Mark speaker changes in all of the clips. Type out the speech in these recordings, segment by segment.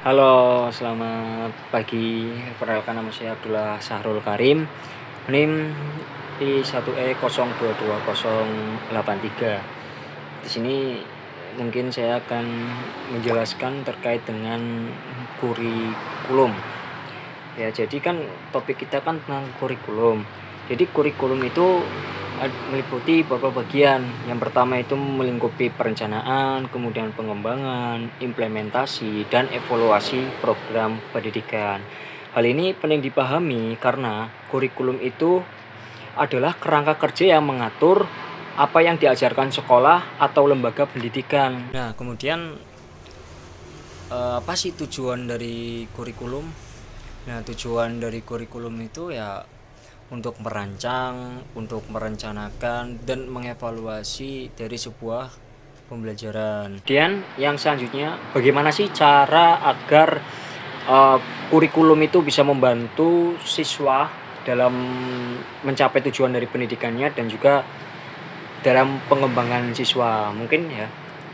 Speaker 1: Halo, selamat pagi. Perkenalkan nama saya Abdullah Sahrul Karim, NIM I1E022083. Di sini mungkin saya akan menjelaskan terkait dengan kurikulum. Ya, jadi kan topik kita kan tentang kurikulum. Jadi kurikulum itu meliputi beberapa bagian. Yang pertama itu melingkupi perencanaan, kemudian pengembangan, implementasi, dan evaluasi program pendidikan. Hal ini penting dipahami karena kurikulum itu adalah kerangka kerja yang mengatur apa yang diajarkan sekolah atau lembaga pendidikan. Nah, kemudian apa sih tujuan dari kurikulum? Nah, tujuan dari kurikulum itu ya untuk merancang, untuk merencanakan dan mengevaluasi dari sebuah pembelajaran. Kemudian yang selanjutnya, bagaimana sih cara agar kurikulum itu bisa membantu siswa dalam mencapai tujuan dari pendidikannya dan juga dalam pengembangan siswa. Mungkin ya,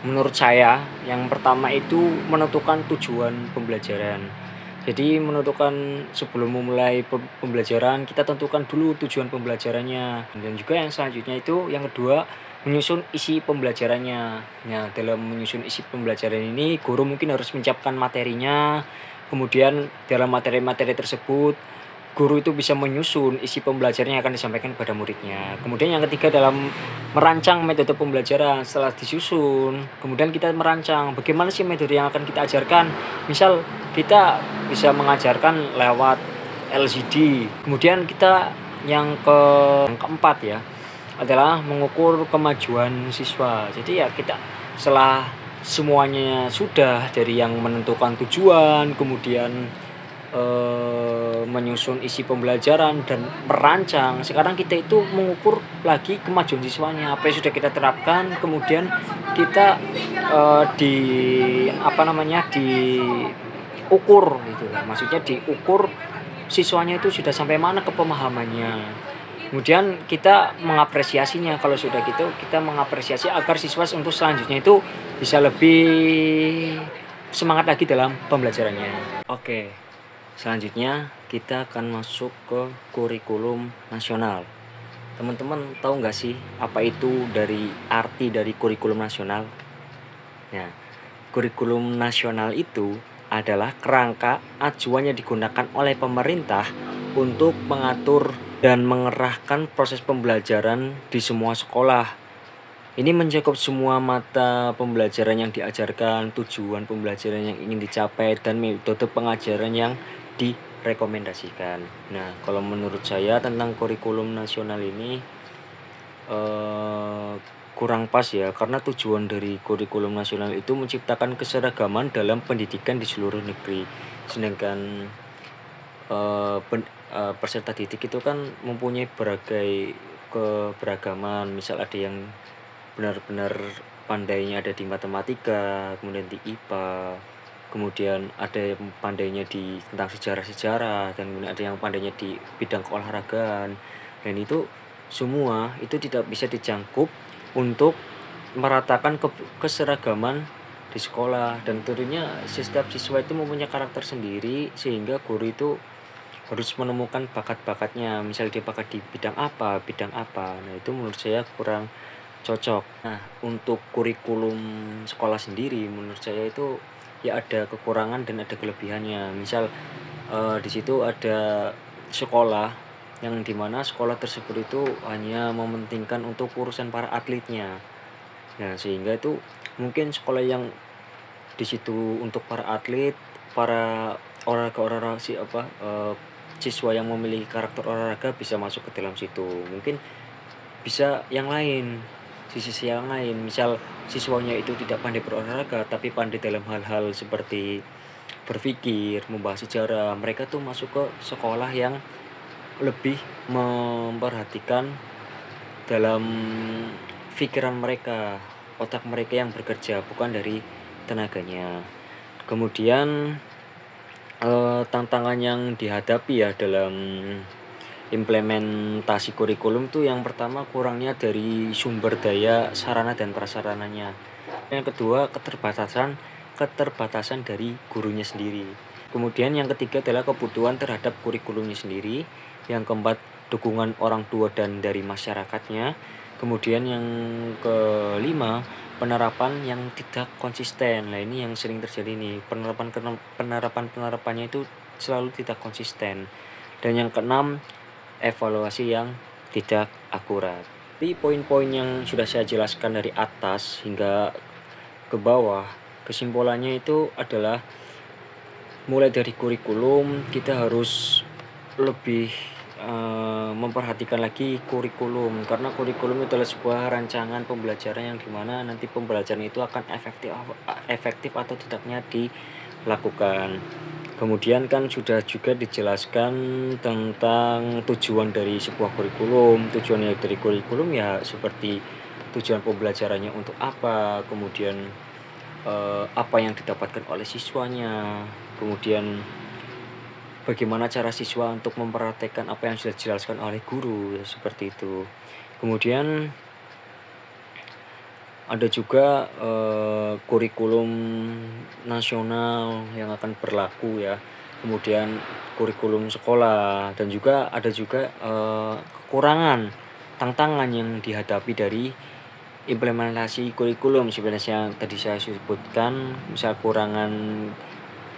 Speaker 1: menurut saya yang pertama itu menentukan tujuan pembelajaran. Jadi menentukan sebelum memulai pembelajaran, kita tentukan dulu tujuan pembelajarannya. Dan juga yang selanjutnya itu yang kedua, menyusun isi pembelajarannya. Nah, dalam menyusun isi pembelajaran ini guru mungkin harus menyiapkan materinya. Kemudian dalam materi-materi tersebut guru itu bisa menyusun isi pembelajaran yang akan disampaikan kepada muridnya. Kemudian yang ketiga dalam merancang metode pembelajaran. Setelah disusun, kemudian kita merancang bagaimana sih metode yang akan kita ajarkan. Misal kita bisa mengajarkan lewat LCD. Kemudian kita yang keempat ya adalah mengukur kemajuan siswa. Jadi ya kita setelah semuanya sudah dari yang menentukan tujuan, kemudian menyusun isi pembelajaran dan merancang. Sekarang kita itu mengukur lagi kemajuan siswanya, apa yang sudah kita terapkan, kemudian kita diukur gitu. Maksudnya diukur siswanya itu sudah sampai mana kepemahamannya. Kemudian kita mengapresiasinya. Kalau sudah gitu kita mengapresiasi agar siswa untuk selanjutnya itu bisa lebih semangat lagi dalam pembelajarannya. Oke. Selanjutnya kita akan masuk ke kurikulum nasional. Teman-teman tahu nggak sih apa itu dari arti dari kurikulum nasional? Nah, kurikulum nasional itu adalah kerangka acuan yang digunakan oleh pemerintah untuk mengatur dan mengerahkan proses pembelajaran di semua sekolah. Ini mencakup semua mata pembelajaran yang diajarkan, tujuan pembelajaran yang ingin dicapai, dan metode pengajaran yang direkomendasikan. Nah, kalau menurut saya tentang kurikulum nasional ini kurang pas ya, karena tujuan dari kurikulum nasional itu menciptakan keseragaman dalam pendidikan di seluruh negeri. Sedangkan peserta didik itu kan mempunyai berbagai keberagaman. Misal ada yang benar-benar pandainya ada di matematika, kemudian di IPA, kemudian ada yang pandainya di tentang sejarah-sejarah, dan kemudian ada yang pandainya di bidang keolahragaan. Dan itu semua itu tidak bisa dijangkup untuk meratakan keseragaman di sekolah, dan tentunya setiap siswa itu mempunyai karakter sendiri sehingga guru itu harus menemukan bakat-bakatnya. Misal dia bakat di bidang apa. Nah, itu menurut saya kurang cocok. Nah, untuk kurikulum sekolah sendiri menurut saya itu ya ada kekurangan dan ada kelebihannya. Misal di situ ada sekolah yang dimana sekolah tersebut itu hanya mementingkan untuk urusan para atletnya. Nah, sehingga itu mungkin sekolah yang di situ untuk para atlet, para olahraga siswa yang memiliki karakter olahraga bisa masuk ke dalam situ. Mungkin bisa yang lain, sisi yang lain, misal siswanya itu tidak pandai berolahraga tapi pandai dalam hal-hal seperti berpikir, membahas sejarah, mereka tuh masuk ke sekolah yang lebih memperhatikan dalam pikiran mereka, otak mereka yang bekerja, bukan dari tenaganya. Kemudian tantangan yang dihadapi ya dalam implementasi kurikulum tuh yang pertama kurangnya dari sumber daya sarana dan prasarananya. Yang kedua keterbatasan keterbatasan dari gurunya sendiri. Kemudian yang ketiga adalah kebutuhan terhadap kurikulumnya sendiri. Yang keempat, dukungan orang tua dan dari masyarakatnya. Kemudian yang kelima, penerapan yang tidak konsisten. Nah, ini yang sering terjadi nih. Penerapannya itu selalu tidak konsisten. Dan yang keenam, evaluasi yang tidak akurat. Di poin-poin yang sudah saya jelaskan dari atas hingga ke bawah, kesimpulannya itu adalah mulai dari kurikulum kita harus lebih memperhatikan lagi kurikulum, karena kurikulum itu adalah sebuah rancangan pembelajaran yang dimana nanti pembelajaran itu akan efektif atau tidaknya dilakukan. Kemudian kan sudah juga dijelaskan tentang tujuan dari sebuah kurikulum. Tujuan dari kurikulum ya seperti tujuan pembelajarannya untuk apa, kemudian apa yang didapatkan oleh siswanya, kemudian bagaimana cara siswa untuk mempraktekkan apa yang sudah dijelaskan oleh guru, ya seperti itu. Kemudian ada juga kurikulum nasional yang akan berlaku ya. Kemudian kurikulum sekolah, dan juga ada juga kekurangan, tantangan yang dihadapi dari implementasi kurikulum. Sebenarnya tadi saya sebutkan, misal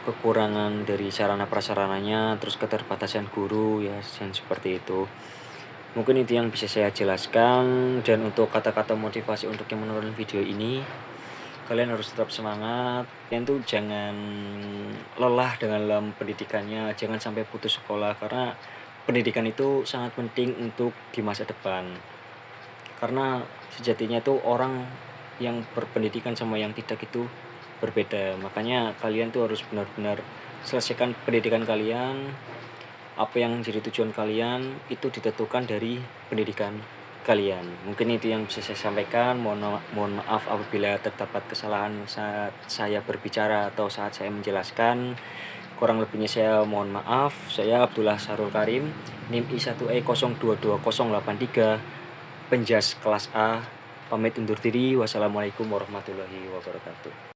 Speaker 1: kekurangan dari sarana prasarananya, terus keterbatasan guru ya, dan seperti itu. Mungkin itu yang bisa saya jelaskan. Dan untuk kata-kata motivasi untuk yang menonton video ini, kalian harus tetap semangat. Kalian tuh jangan lelah dalam pendidikannya, jangan sampai putus sekolah, karena pendidikan itu sangat penting untuk di masa depan. Karena sejatinya tuh orang yang berpendidikan sama yang tidak itu berbeda. Makanya kalian tuh harus benar-benar selesaikan pendidikan kalian. Apa yang jadi tujuan kalian itu ditentukan dari pendidikan kalian. Mungkin itu yang bisa saya sampaikan. Mohon maaf apabila terdapat kesalahan saat saya berbicara atau saat saya menjelaskan. Kurang lebihnya saya mohon maaf. Saya Abdullah Sarul Karim, NIM I1E022083, Penjas kelas A. Pamit undur diri. Wassalamualaikum warahmatullahi wabarakatuh.